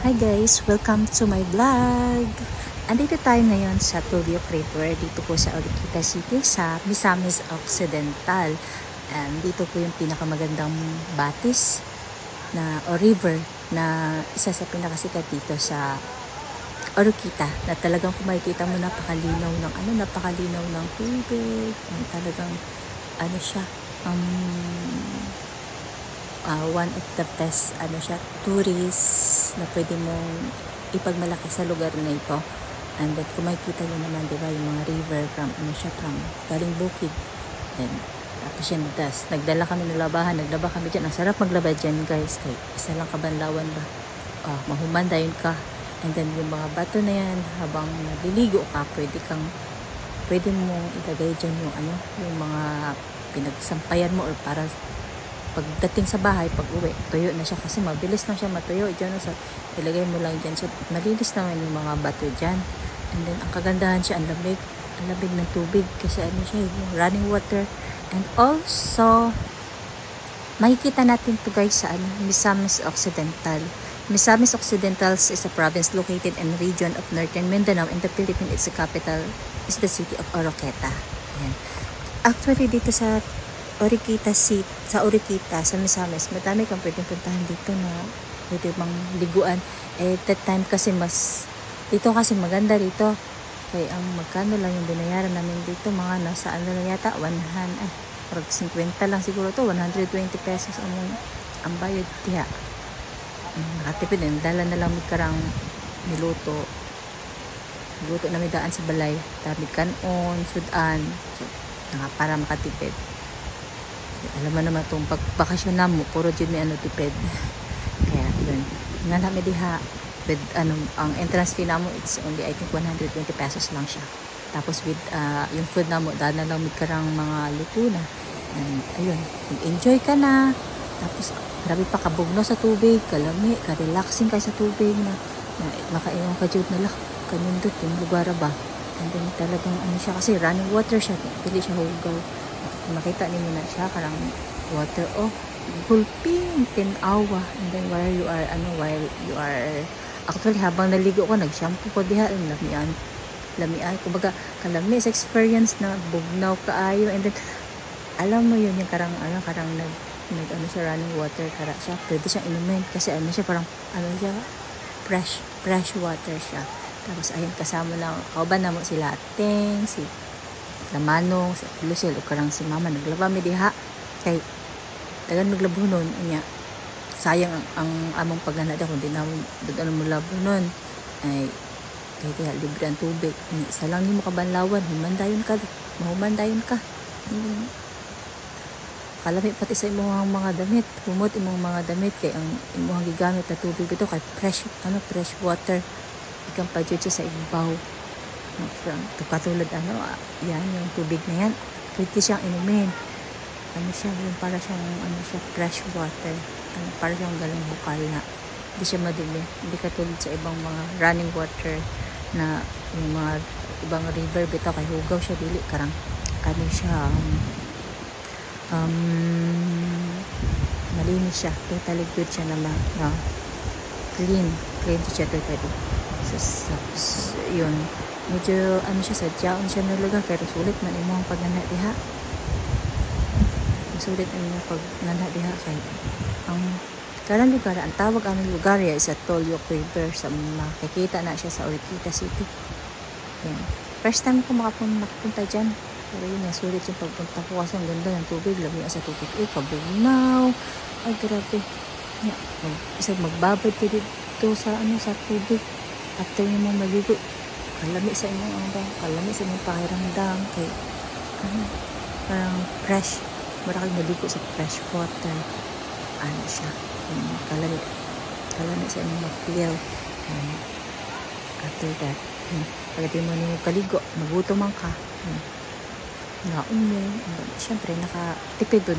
Hi guys! Welcome to my vlog! Andito tayo ngayon sa Tulio River dito po sa Oroquita City sa Misamis Occidental. And dito po yung pinakamagandang batis o river na isa sa pinakasikat dito sa Oroquita, na talagang kung makikita mo napakalinaw ng tubig. Talagang siya, one of the best tourist na pwede mong ipagmalaki sa lugar na ito. And then kung makikita nyo naman, diba, yung mga river from galing bukid. Then tapos yan, nagdala kami ng labahan, naglaba kami dyan. Ang sarap maglaba dyan guys, kay isa lang kabanlawan ba, mahumanda yun ka. And then yung mga bato na yan, habang naliligo ka, pwede mong ilagay dyan yung mga pinagsampayan mo, or para pagdating sa bahay, pag uwi, tuyo na siya kasi mabilis lang siya matuyo dyan. So ilagay mo lang dyan, so malinis naman yung mga bato dyan. And then ang kagandahan siya, ang lamig ng tubig kasi siya, yung running water. And also makikita natin to guys sa Misamis Occidental. Misamis Occidental is a province located in the region of Northern Mindanao in the Philippines. Its capital is the city of Oroqueta. Ayan. Actually dito sa Oroquita City, sa Misamis, madami kang pwedeng puntahan dito na pwede mang liguan. That time kasi dito kasi maganda dito. Kaya ang magkano lang yung binayaran namin dito, mga nasa lang yata, 50 lang siguro to, 120 pesos ang bayad tiya. Nakatipid din, dala na lang karang niluto na may daan sa balay, dami kanon, sudan, so, para makatipid. Alam mo naman itong pagbakasyon na mo, puro dyan may tipid. Kaya yun, nga namin diha with ang entrance fee na mo, it's only I think 120 pesos lang siya. Tapos with yung food na mo, dahil na lang may karang mga luto na. And ayun, enjoy ka na. Tapos grabe pa, kabugno sa tubig, kalami, ka-relaxing ka sa tubig na makainom ka dyan na lang, kanindot yung lugar ba. And then talagang siya kasi running water siya, hindi siya hugaw. Makita ninyo na siya karang water gulping tinawa. And then while you are actually habang naligo ko, nag-shampoo ko diha, lamian kumbaga kalami sa experience na bugnaw kaayo. And then alam mo yun, yung karang siya running water, kara siya pwede siyang inumin kasi siya parang siya fresh water siya. Tapos ayun, kasama lang kauban na mo sila Teng, si Lamanong, si Lucille, o karang si Mama, naglaba mi diha kay tagan maglabo nun niya. Sayang ang among paghana da kung di na mo labo nun, ay kay diha libre ang tubig. Isa lang ni mo kabanlawan, humandayon ka. Kalami pati sa imong mga damit, humot imong mga damit kay ang imong gigamit na tubig ito kay fresh water, ikang pa jud sa ibabaw. Katulad yan yung tubig na yan, pwede siyang inumin. Yung para siyang fresh water, para siyang galing bukal na hindi siya madumi, hindi katulad sa ibang mga running water na yung mga ibang river bitaw kay hugaw siya, dili karang siya malinis siya, totally good siya na clean siya totally. So yun, medyo siya sadyaon siya na lugar, pero sulit man imong pagnana diha, sulit imong pagnana diha kay ang karang lugar, ang tawag aming lugar sa Tulio River, sa makikita na siya sa Oroquita City. Yan, first time ko makapunta dyan, pero yun nga, sulit yung pagpunta ko kasi ang ganda ng tubig, lamig sa tubig, kabugnaw, ay grabe. Isang magbabad ka dito sa tubig after nyo mong maligo, kalami sa inyong pakiramdam kay parang fresh, marakag maligo sa fresh water, siya kalami sa inyong ma-feel. After that, pagdating mo nyo kaligo, magutom man ka, naon mo, syempre nakatipid doon.